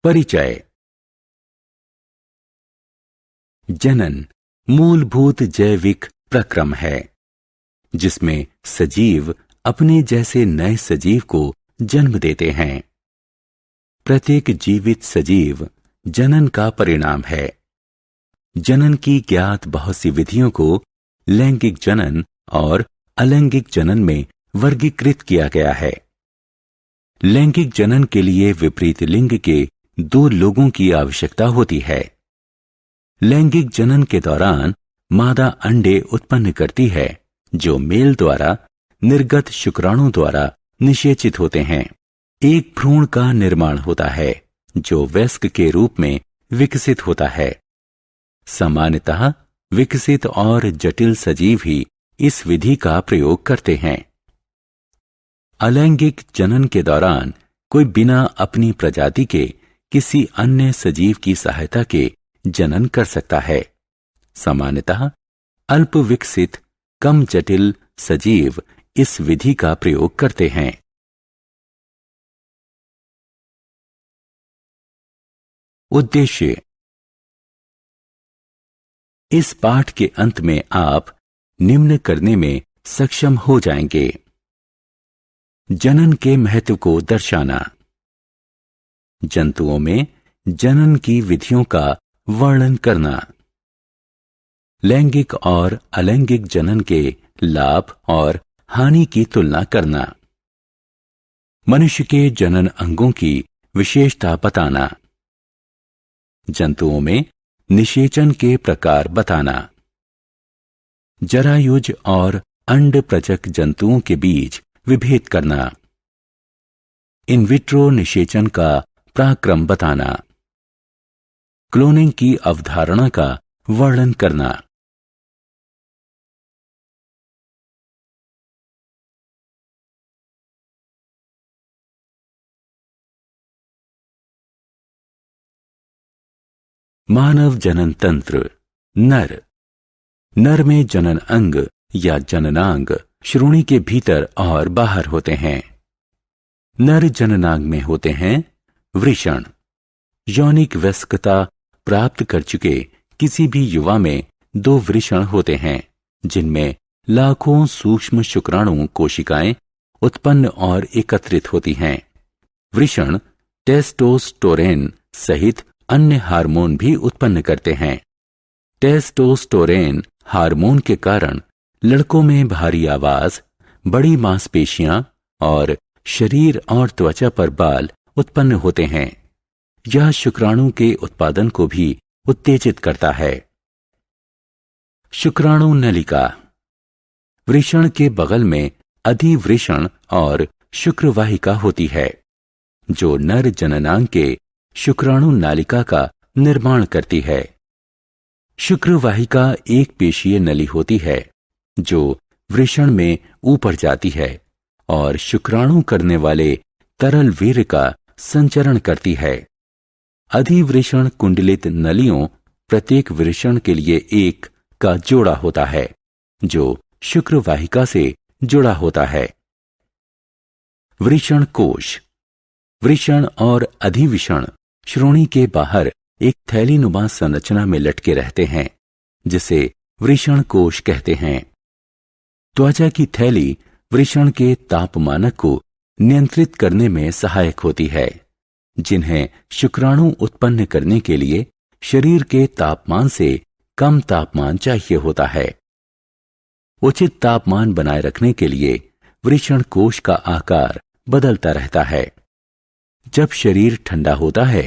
परिचय। जनन मूलभूत जैविक प्रक्रम है जिसमें सजीव अपने जैसे नए सजीव को जन्म देते हैं। प्रत्येक जीवित सजीव जनन का परिणाम है। जनन की ज्ञात बहुत सी विधियों को लैंगिक जनन और अलैंगिक जनन में वर्गीकृत किया गया है। लैंगिक जनन के लिए विपरीत लिंग के 2 लोगों की आवश्यकता होती है। लैंगिक जनन के दौरान मादा अंडे उत्पन्न करती है जो मेल द्वारा निर्गत शुक्राणु द्वारा निषेचित होते हैं। एक भ्रूण का निर्माण होता है जो वयस्क के रूप में विकसित होता है। सामान्यतः विकसित और जटिल सजीव ही इस विधि का प्रयोग करते हैं। अलैंगिक जनन के दौरान कोई बिना अपनी प्रजाति के किसी अन्य सजीव की सहायता के जनन कर सकता है। सामान्यतः अल्प विकसित कम जटिल सजीव इस विधि का प्रयोग करते हैं। उद्देश्य। इस पाठ के अंत में आप निम्न करने में सक्षम हो जाएंगे। जनन के महत्व को दर्शाना, जंतुओं में जनन की विधियों का वर्णन करना, लैंगिक और अलैंगिक जनन के लाभ और हानि की तुलना करना, मनुष्य के जनन अंगों की विशेषता बताना, जंतुओं में निषेचन के प्रकार बताना, जरायुज और अंड प्रजक जंतुओं के बीच विभेद करना, इन विट्रो निषेचन का पराक्रम बताना, क्लोनिंग की अवधारणा का वर्णन करना। मानव जनन तंत्र। नर। नर में जनन अंग या जननांग श्रोणि के भीतर और बाहर होते हैं। नर जननांग में होते हैं वृषण। यौनिक वयस्कता प्राप्त कर चुके किसी भी युवा में 2 वृषण होते हैं जिनमें लाखों सूक्ष्म शुक्राणु कोशिकाएं उत्पन्न और एकत्रित होती हैं। वृषण टेस्टोस्टेरोन सहित अन्य हार्मोन भी उत्पन्न करते हैं। टेस्टोस्टेरोन हार्मोन के कारण लड़कों में भारी आवाज, बड़ी मांसपेशियां और शरीर और त्वचा पर बाल उत्पन्न होते हैं। यह शुक्राणु के उत्पादन को भी उत्तेजित करता है। शुक्राणु नलिका। वृषण के बगल में अधिवृषण और शुक्रवाहिका होती है जो नर जननांग के शुक्राणु नालिका का निर्माण करती है। शुक्रवाहिका एक पेशीय नली होती है जो वृषण में ऊपर जाती है और शुक्राणु करने वाले तरल वीर्य का संचरण करती है। अधिवृषण कुंडलित नलियों प्रत्येक वृषण के लिए एक का जोड़ा होता है जो शुक्रवाहिका से जुड़ा होता है। वृषण कोश। वृषण और अधिवृषण श्रोणि के बाहर एक थैलीनुमा संरचना में लटके रहते हैं जिसे वृषण कोश कहते हैं। त्वचा की थैली वृषण के तापमानक को नियंत्रित करने में सहायक होती है, जिन्हें शुक्राणु उत्पन्न करने के लिए शरीर के तापमान से कम तापमान चाहिए होता है। उचित तापमान बनाए रखने के लिए वृषण कोश का आकार बदलता रहता है। जब शरीर ठंडा होता है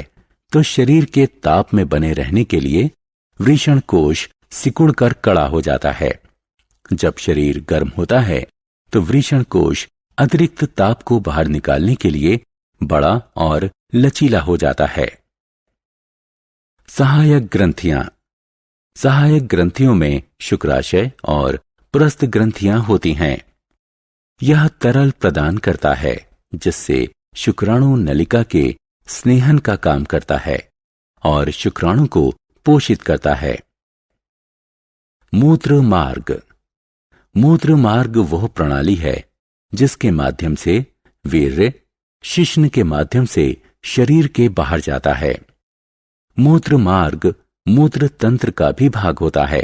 तो शरीर के ताप में बने रहने के लिए वृषण कोश सिकुड़कर कड़ा हो जाता है। जब शरीर गर्म होता है तो वृषण कोश अतिरिक्त ताप को बाहर निकालने के लिए बड़ा और लचीला हो जाता है। सहायक ग्रंथियां। सहायक ग्रंथियों में शुक्राशय और पुरस्थ ग्रंथियां होती हैं। यह तरल प्रदान करता है जिससे शुक्राणु नलिका के स्नेहन का काम करता है और शुक्राणु को पोषित करता है। मूत्र मार्ग। मूत्र मार्ग वह प्रणाली है जिसके माध्यम से वीर्य शिश्न के माध्यम से शरीर के बाहर जाता है। मूत्र मार्ग मूत्र तंत्र का भी भाग होता है,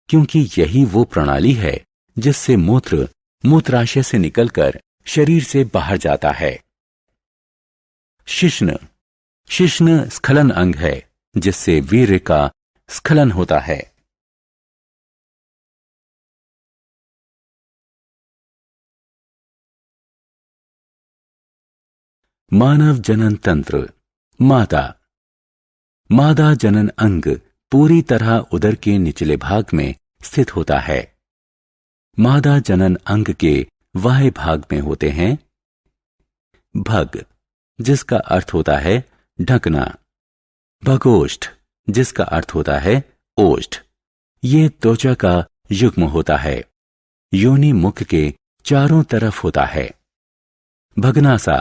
क्योंकि यही वो प्रणाली है जिससे मूत्र मूत्राशय से निकलकर शरीर से बाहर जाता है। शिश्न शिश्न स्खलन अंग है, जिससे वीर्य का स्खलन होता है। मानव जनन तंत्र। मादा जनन अंग पूरी तरह उदर के निचले भाग में स्थित होता है। मादा जनन अंग के बाह्य भाग में होते हैं भग, जिसका अर्थ होता है ढकना, भगोष्ठ, जिसका अर्थ होता है ओष्ठ। ये त्वचा का युग्म होता है, योनि मुख के चारों तरफ होता है। भगनासा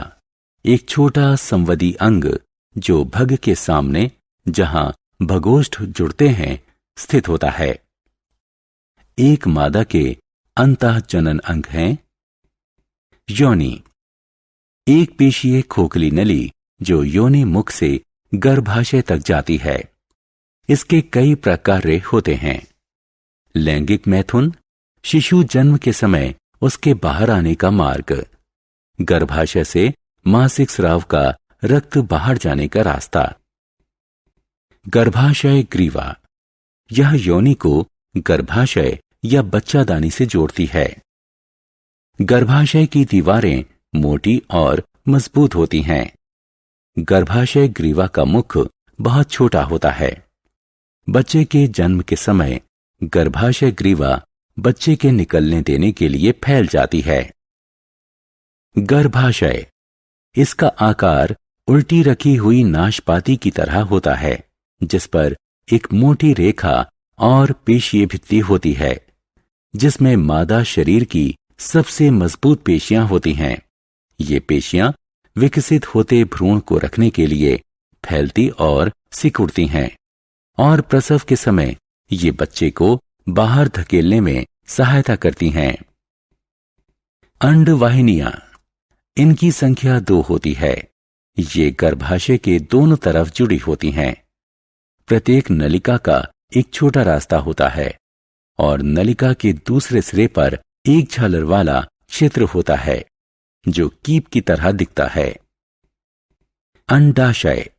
एक छोटा संवदी अंग जो भग के सामने, जहां भगोष्ठ जुड़ते हैं, स्थित होता है। एक मादा के अंतः जनन अंग हैं योनि, एक पेशीय खोखली नली जो योनि मुख से गर्भाशय तक जाती है। इसके कई प्रकार होते हैं। लैंगिक मैथुन, शिशु जन्म के समय उसके बाहर आने का मार्ग, गर्भाशय से मासिक स्राव का रक्त बाहर जाने का रास्ता। गर्भाशय ग्रीवा, यह योनि को गर्भाशय या बच्चादानी से जोड़ती है। गर्भाशय की दीवारें मोटी और मजबूत होती हैं। गर्भाशय ग्रीवा का मुख बहुत छोटा होता है। बच्चे के जन्म के समय गर्भाशय ग्रीवा बच्चे के निकलने देने के लिए फैल जाती है। गर्भाशय, इसका आकार उल्टी रखी हुई नाशपाती की तरह होता है, जिस पर एक मोटी रेखा और पेशीय भित्ति होती है, जिसमें मादा शरीर की सबसे मजबूत पेशियां होती हैं। ये पेशियां विकसित होते भ्रूण को रखने के लिए फैलती और सिकुड़ती हैं, और प्रसव के समय ये बच्चे को बाहर धकेलने में सहायता करती हैं। अंडवाहिनियां, इनकी संख्या 2 होती है। ये गर्भाशय के दोनों तरफ जुड़ी होती हैं। प्रत्येक नलिका का एक छोटा रास्ता होता है और नलिका के दूसरे सिरे पर एक झालर वाला क्षेत्र होता है जो कीप की तरह दिखता है। अंडाशय,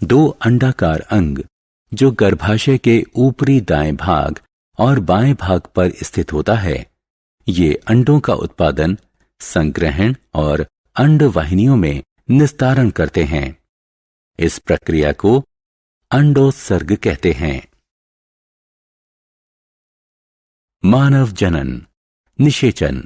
2 अंडाकार अंग जो गर्भाशय के ऊपरी दाएं भाग और बाएं भाग पर स्थित होता है। ये अंडों का उत्पादन, संग्रहण और अंडवाहिनियों में निस्तारण करते हैं। इस प्रक्रिया को अंडोत्सर्ग कहते हैं। मानव जनन निषेचन।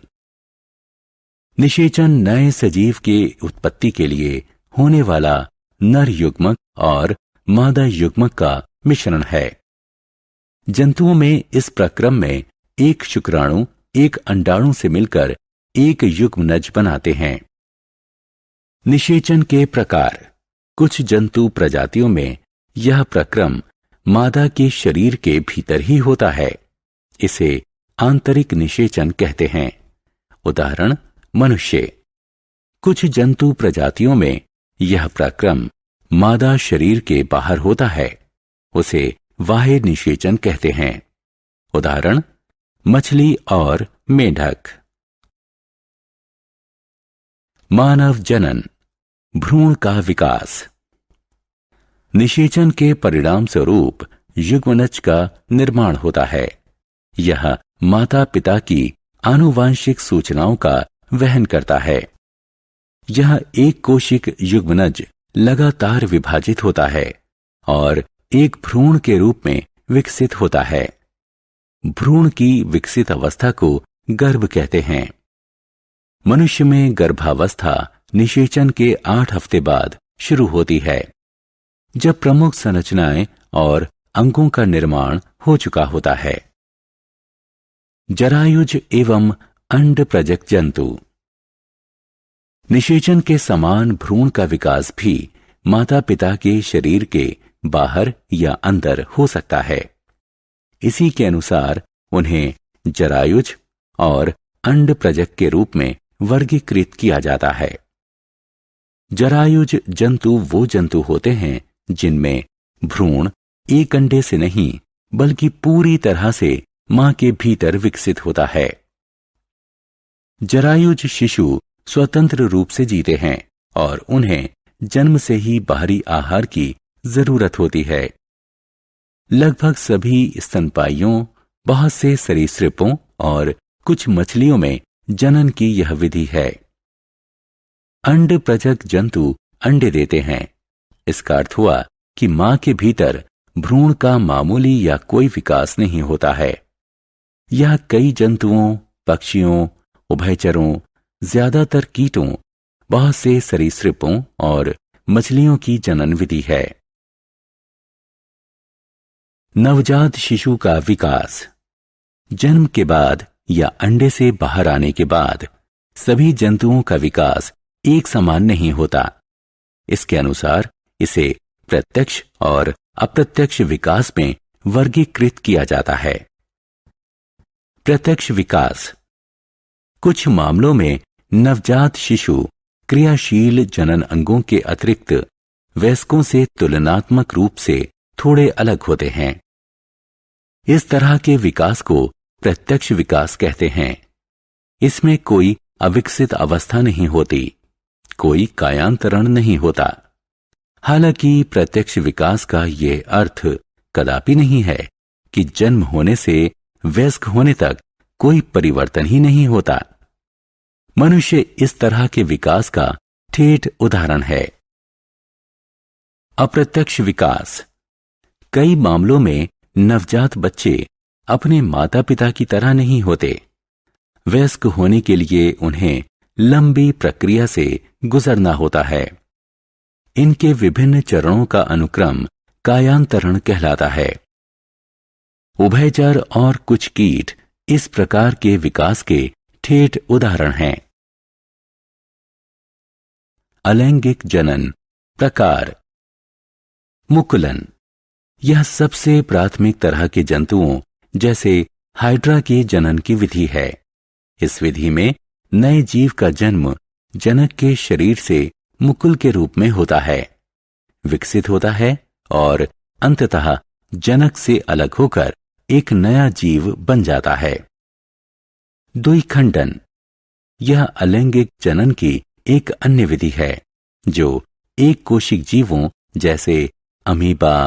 निषेचन नए सजीव के उत्पत्ति के लिए होने वाला नर युग्मक और मादा युग्मक का मिश्रण है। जंतुओं में इस प्रक्रम में एक शुक्राणु एक अंडाणु से मिलकर एक युग्मनज बनाते हैं। निषेचन के प्रकार। कुछ जंतु प्रजातियों में यह प्रक्रम मादा के शरीर के भीतर ही होता है। इसे आंतरिक निषेचन कहते हैं। उदाहरण मनुष्य। कुछ जंतु प्रजातियों में यह प्रक्रम मादा शरीर के बाहर होता है। उसे बाह्य निषेचन कहते हैं। उदाहरण मछली और मेंढक। मानव जनन भ्रूण का विकास। निषेचन के परिणाम स्वरूप युग्मनज का निर्माण होता है। यह माता पिता की आनुवांशिक सूचनाओं का वहन करता है। यह एक कोशिक युग्मनज लगातार विभाजित होता है और एक भ्रूण के रूप में विकसित होता है। भ्रूण की विकसित अवस्था को गर्भ कहते हैं। मनुष्य में गर्भावस्था निषेचन के 8 हफ्ते बाद शुरू होती है, जब प्रमुख संरचनाएं और अंगों का निर्माण हो चुका होता है। जरायुज एवं अंड प्रजक जंतु। निषेचन के समान भ्रूण का विकास भी माता पिता के शरीर के बाहर या अंदर हो सकता है। इसी के अनुसार उन्हें जरायुज और अंड प्रजक के रूप में वर्गीकृत किया जाता है। जरायुज जंतु वो जंतु होते हैं जिनमें भ्रूण एक अंडे से नहीं बल्कि पूरी तरह से मां के भीतर विकसित होता है। जरायुज शिशु स्वतंत्र रूप से जीते हैं और उन्हें जन्म से ही बाहरी आहार की जरूरत होती है। लगभग सभी स्तनपाइयों, बहुत से सरीसृपों और कुछ मछलियों में जनन की यह विधि है। अंड प्रजक जंतु अंडे देते हैं। इसका अर्थ हुआ कि मां के भीतर भ्रूण का मामूली या कोई विकास नहीं होता है। यह कई जंतुओं, पक्षियों, उभयचरों, ज्यादातर कीटों, बहुत से सरीसृपों और मछलियों की जनन विधि है। नवजात शिशु का विकास। जन्म के बाद या अंडे से बाहर आने के बाद सभी जंतुओं का विकास एक समान नहीं होता। इसके अनुसार इसे प्रत्यक्ष और अप्रत्यक्ष विकास में वर्गीकृत किया जाता है। प्रत्यक्ष विकास। कुछ मामलों में नवजात शिशु क्रियाशील जनन अंगों के अतिरिक्त वयस्कों से तुलनात्मक रूप से थोड़े अलग होते हैं। इस तरह के विकास को प्रत्यक्ष विकास कहते हैं। इसमें कोई अविकसित अवस्था नहीं होती, कोई कायांतरण नहीं होता। हालांकि प्रत्यक्ष विकास का यह अर्थ कदापि नहीं है कि जन्म होने से वयस्क होने तक कोई परिवर्तन ही नहीं होता। मनुष्य इस तरह के विकास का ठेठ उदाहरण है। अप्रत्यक्ष विकास। कई मामलों में नवजात बच्चे अपने माता पिता की तरह नहीं होते। वयस्क होने के लिए उन्हें लंबी प्रक्रिया से गुजरना होता है। इनके विभिन्न चरणों का अनुक्रम कायांतरण कहलाता है। उभयचर और कुछ कीट इस प्रकार के विकास के ठेठ उदाहरण हैं। अलैंगिक जनन प्रकार। मुकुलन। यह सबसे प्राथमिक तरह के जंतुओं जैसे हाइड्रा के जनन की विधि है। इस विधि में नए जीव का जन्म जनक के शरीर से मुकुल के रूप में होता है, विकसित होता है और अंततः जनक से अलग होकर एक नया जीव बन जाता है। द्विखंडन। यह अलैंगिक जनन की एक अन्य विधि है जो एक कोशिक जीवों जैसे अमीबा,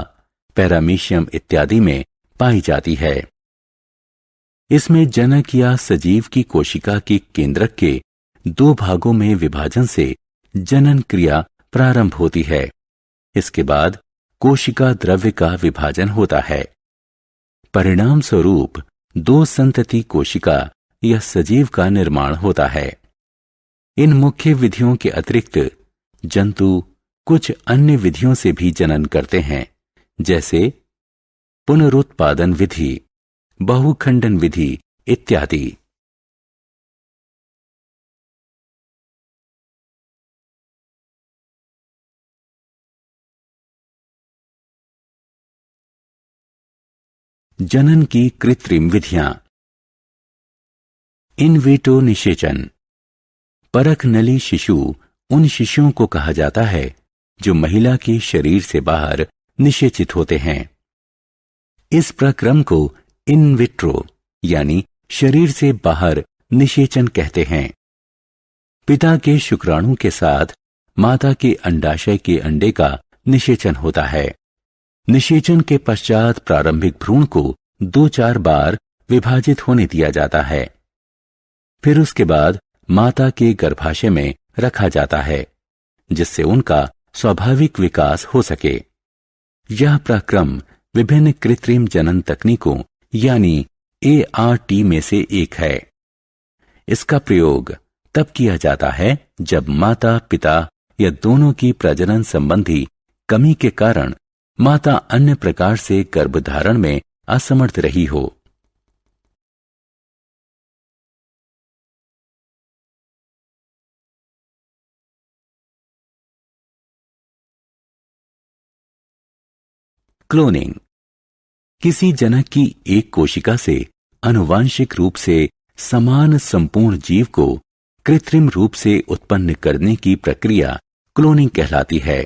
पैरामीशियम इत्यादि में पाई जाती है। इसमें जनक या सजीव की कोशिका के केंद्रक के दो भागों में विभाजन से जनन क्रिया प्रारंभ होती है। इसके बाद कोशिका द्रव्य का विभाजन होता है। परिणाम स्वरूप दो संतति कोशिका या सजीव का निर्माण होता है। इन मुख्य विधियों के अतिरिक्त जंतु कुछ अन्य विधियों से भी जनन करते हैं, जैसे पुनरुत्पादन विधि, बहुखंडन विधि इत्यादि। जनन की कृत्रिम विधियां। इन विट्रो निषेचन। परख नली शिशु उन शिशुओं को कहा जाता है जो महिला के शरीर से बाहर निषेचित होते हैं। इस प्रक्रम को इन विट्रो यानी शरीर से बाहर निषेचन कहते हैं। पिता के शुक्राणु के साथ माता के अंडाशय के अंडे का निषेचन होता है। निषेचन के पश्चात प्रारंभिक भ्रूण को 2-4 बार विभाजित होने दिया जाता है। फिर उसके बाद माता के गर्भाशय में रखा जाता है, जिससे उनका स्वाभाविक विकास हो सके। यह प्रक्रम विभिन्न कृत्रिम जनन तकनीकों यानी ART में से एक है। इसका प्रयोग तब किया जाता है जब माता पिता या दोनों की प्रजनन संबंधी कमी के कारण माता अन्य प्रकार से गर्भधारण में असमर्थ रही हो। क्लोनिंग। किसी जनक की एक कोशिका से आनुवांशिक रूप से समान संपूर्ण जीव को कृत्रिम रूप से उत्पन्न करने की प्रक्रिया क्लोनिंग कहलाती है।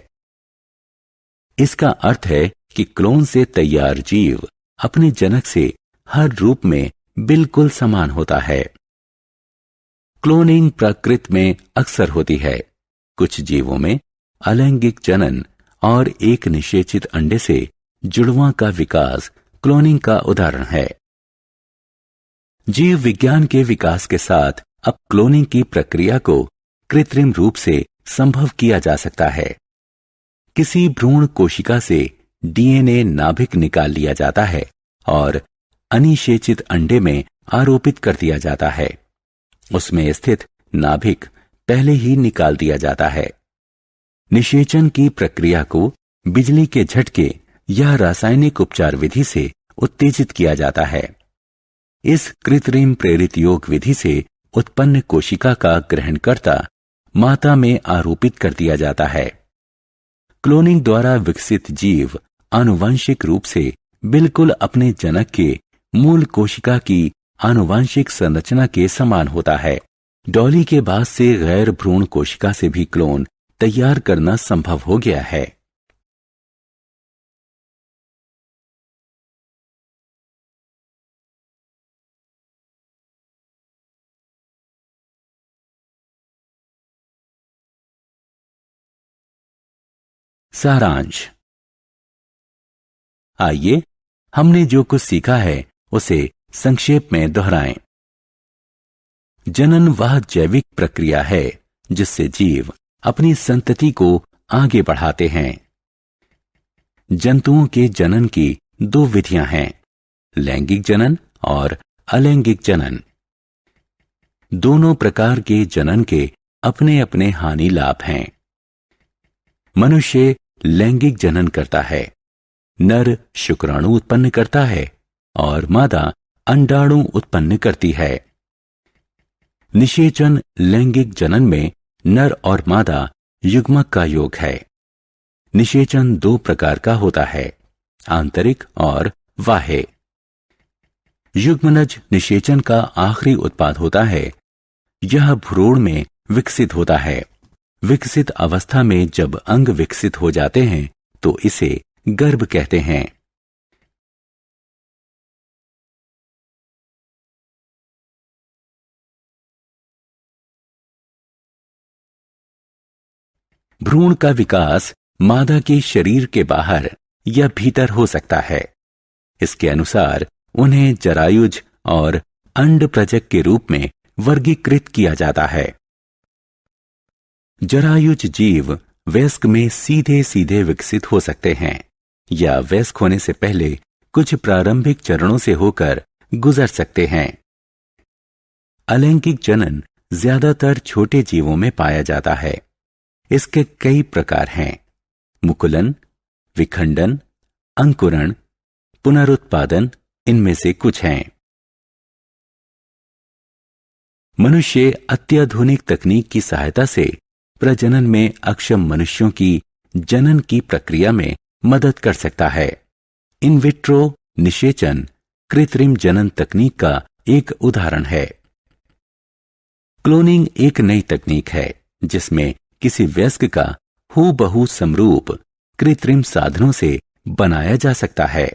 इसका अर्थ है कि क्लोन से तैयार जीव अपने जनक से हर रूप में बिल्कुल समान होता है। क्लोनिंग प्रकृति में अक्सर होती है। कुछ जीवों में अलैंगिक जनन और एक निषेचित अंडे से जुड़वां का विकास क्लोनिंग का उदाहरण है। जीव विज्ञान के विकास के साथ अब क्लोनिंग की प्रक्रिया को कृत्रिम रूप से संभव किया जा सकता है। किसी भ्रूण कोशिका से डीएनए नाभिक निकाल लिया जाता है और अनिषेचित अंडे में आरोपित कर दिया जाता है। उसमें स्थित नाभिक पहले ही निकाल दिया जाता है। निषेचन की प्रक्रिया को बिजली के झटके या रासायनिक उपचार विधि से उत्तेजित किया जाता है। इस कृत्रिम प्रेरित योग विधि से उत्पन्न कोशिका का ग्रहणकर्ता माता में आरोपित कर दिया जाता है। क्लोनिंग द्वारा विकसित जीव आनुवंशिक रूप से बिल्कुल अपने जनक के मूल कोशिका की आनुवंशिक संरचना के समान होता है। डॉली के बाद से गैर भ्रूण कोशिका से भी क्लोन तैयार करना संभव हो गया है। सारांश। आइए हमने जो कुछ सीखा है उसे संक्षेप में दोहराएं। जनन वह जैविक प्रक्रिया है जिससे जीव अपनी संतति को आगे बढ़ाते हैं। जंतुओं के जनन की दो विधियां हैं, लैंगिक जनन और अलैंगिक जनन। दोनों प्रकार के जनन के अपने अपने हानि लाभ हैं। मनुष्य लैंगिक जनन करता है। नर शुक्राणु उत्पन्न करता है और मादा अंडाणु उत्पन्न करती है। निषेचन लैंगिक जनन में नर और मादा युग्मक का योग है। निषेचन दो प्रकार का होता है, आंतरिक और बाह्य। युग्मनज निषेचन का आखिरी उत्पाद होता है। यह भ्रूण में विकसित होता है। विकसित अवस्था में जब अंग विकसित हो जाते हैं तो इसे गर्भ कहते हैं। भ्रूण का विकास मादा के शरीर के बाहर या भीतर हो सकता है। इसके अनुसार उन्हें जरायुज और अंडप्रजक के रूप में वर्गीकृत किया जाता है। जरायुज जीव वयस्क में सीधे सीधे विकसित हो सकते हैं या वयस्क होने से पहले कुछ प्रारंभिक चरणों से होकर गुजर सकते हैं। अलैंगिक जनन ज्यादातर छोटे जीवों में पाया जाता है। इसके कई प्रकार हैं, मुकुलन, विखंडन, अंकुरण, पुनरुत्पादन इनमें से कुछ हैं। मनुष्य अत्याधुनिक तकनीक की सहायता से प्रजनन में अक्षम मनुष्यों की जनन की प्रक्रिया में मदद कर सकता है। इन विट्रो निषेचन कृत्रिम जनन तकनीक का एक उदाहरण है। क्लोनिंग एक नई तकनीक है जिसमें किसी वयस्क का हूबहू समरूप कृत्रिम साधनों से बनाया जा सकता है।